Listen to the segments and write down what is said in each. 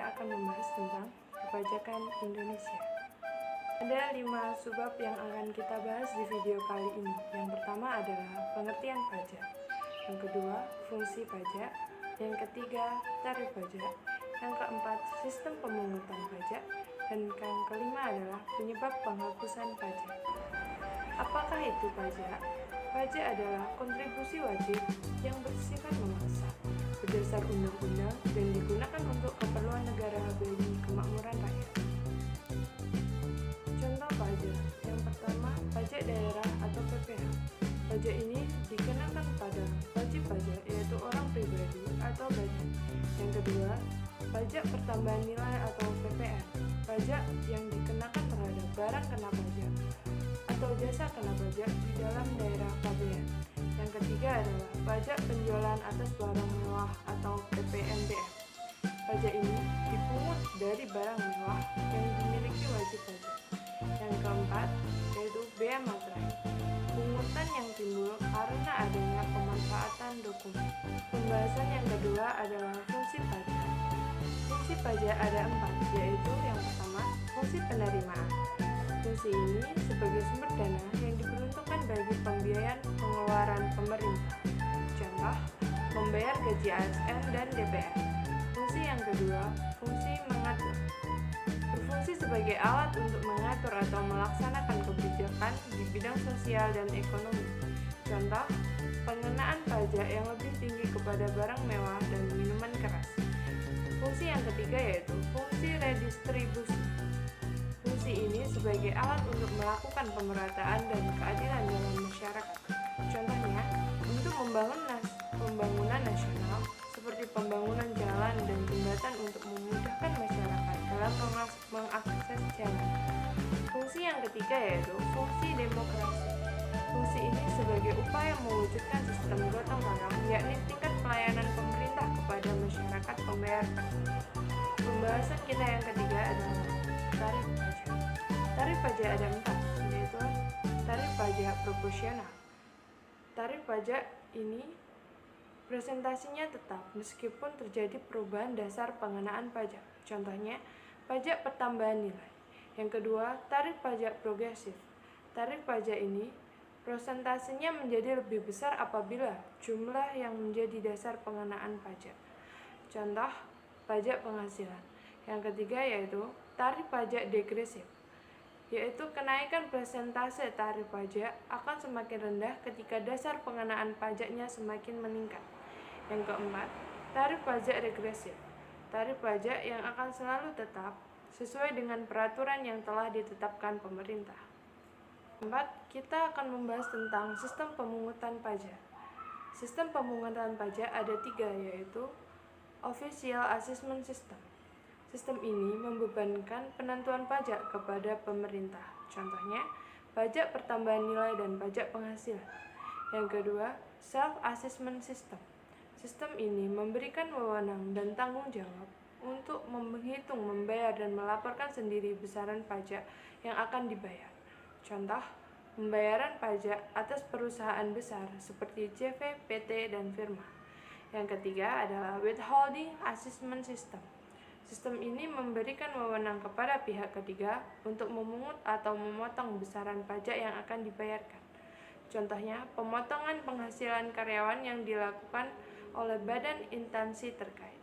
saya akan membahas tentang perpajakan Indonesia. Ada 5 subbab yang akan kita bahas di video kali ini. Yang pertama adalah pengertian pajak, yang kedua fungsi pajak, yang ketiga tarif pajak, yang keempat sistem pemungutan pajak, dan yang kelima adalah penyebab penghapusan pajak. Apakah itu pajak? Pajak adalah kontribusi wajib yang bersifat memaksa, berdasar undang-undang dan digunakan untuk keperluan negara bagi kemakmuran rakyat. Contoh pajak. Yang pertama, pajak daerah atau PPh. Pajak ini dikenakan pada wajib pajak, yaitu orang pribadi atau badan. Yang kedua, pajak pertambahan nilai atau PPN. Pajak yang dikenakan terhadap barang kena pajak atau jasa kena pajak di dalam daerah pabean. Yang ketiga adalah pajak penjualan atas barang mewah atau PPNBM. Pajak ini dipungut dari barang mewah yang dimiliki wajib pajak. Yang keempat yaitu bea materai, pungutan yang timbul karena adanya pemanfaatan dokumen. Pembahasan yang kedua adalah fungsi pajak. Fungsi pajak ada 4, yaitu yang pertama fungsi penerimaan. Fungsi ini sebagai sumber dana yang diperuntukkan bagi pembiayaan pengeluaran pemerintah. Contoh, membayar gaji ASN dan DPR. Fungsi yang kedua, fungsi mengatur. Berfungsi sebagai alat untuk mengatur atau melaksanakan kebijakan di bidang sosial dan ekonomi. Contoh, pengenaan pajak yang lebih tinggi kepada barang mewah dan minuman keras. Fungsi yang ketiga yaitu fungsi redistribusi. Fungsi ini sebagai alat untuk melakukan pemerataan dan keadilan dalam masyarakat. Contohnya, untuk pembangunan nasional seperti pembangunan jalan dan jembatan untuk memudahkan masyarakat dalam mengakses jalan. Fungsi yang ketiga yaitu fungsi demokrasi. Fungsi ini sebagai upaya mewujudkan sistem gotong royong, yakni tingkat pelayanan pemerintah kepada masyarakat pembayar pajak. Pembahasan kita yang ketiga adalah tarif pajak. Tarif pajak ada 4, yaitu tarif pajak proporsional. Tarif pajak ini presentasinya tetap meskipun terjadi perubahan dasar pengenaan pajak. Contohnya, pajak pertambahan nilai. Yang kedua, tarif pajak progresif. Tarif pajak ini presentasinya menjadi lebih besar apabila jumlah yang menjadi dasar pengenaan pajak. Contoh, pajak penghasilan. Yang ketiga yaitu tarif pajak degresif, yaitu kenaikan persentase tarif pajak akan semakin rendah ketika dasar pengenaan pajaknya semakin meningkat. Yang keempat, tarif pajak regresif. Tarif pajak yang akan selalu tetap sesuai dengan peraturan yang telah ditetapkan pemerintah. Keempat, kita akan membahas tentang sistem pemungutan pajak. Sistem pemungutan pajak ada 3, yaitu Official Assessment System. Sistem ini membebankan penentuan pajak kepada pemerintah. Contohnya, pajak pertambahan nilai dan pajak penghasilan. Yang kedua, Self-Assessment System. Sistem ini memberikan wewenang dan tanggung jawab untuk menghitung, membayar, dan melaporkan sendiri besaran pajak yang akan dibayar. Contoh, pembayaran pajak atas perusahaan besar seperti CV, PT, dan firma. Yang ketiga adalah Withholding Assessment System. Sistem ini memberikan wewenang kepada pihak ketiga untuk memungut atau memotong besaran pajak yang akan dibayarkan. Contohnya, pemotongan penghasilan karyawan yang dilakukan oleh badan instansi terkait.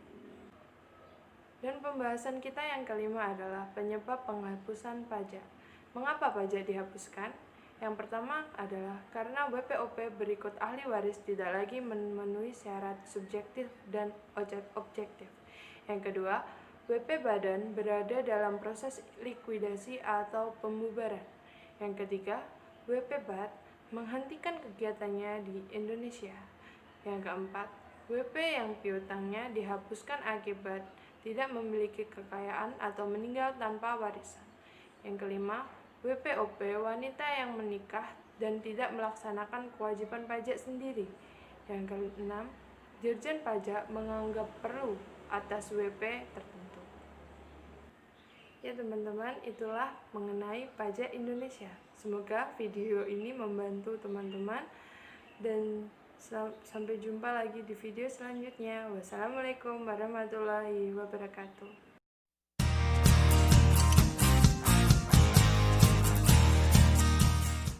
Dan pembahasan kita yang kelima adalah penyebab penghapusan pajak. Mengapa pajak dihapuskan? Yang pertama adalah karena WPOP berikut ahli waris tidak lagi memenuhi syarat subjektif dan objektif. Yang kedua, WP Badan berada dalam proses likuidasi atau pembubaran. Yang ketiga, WP BAD menghentikan kegiatannya di Indonesia. Yang keempat, WP yang piutangnya dihapuskan akibat tidak memiliki kekayaan atau meninggal tanpa warisan. Yang kelima, WPOP wanita yang menikah dan tidak melaksanakan kewajiban pajak sendiri. Yang keenam, Dirjen Pajak menganggap perlu atas WP tertentu. Ya teman-teman, itulah mengenai pajak Indonesia. Semoga video ini membantu teman-teman dan sampai jumpa lagi di video selanjutnya. Wassalamualaikum warahmatullahi wabarakatuh.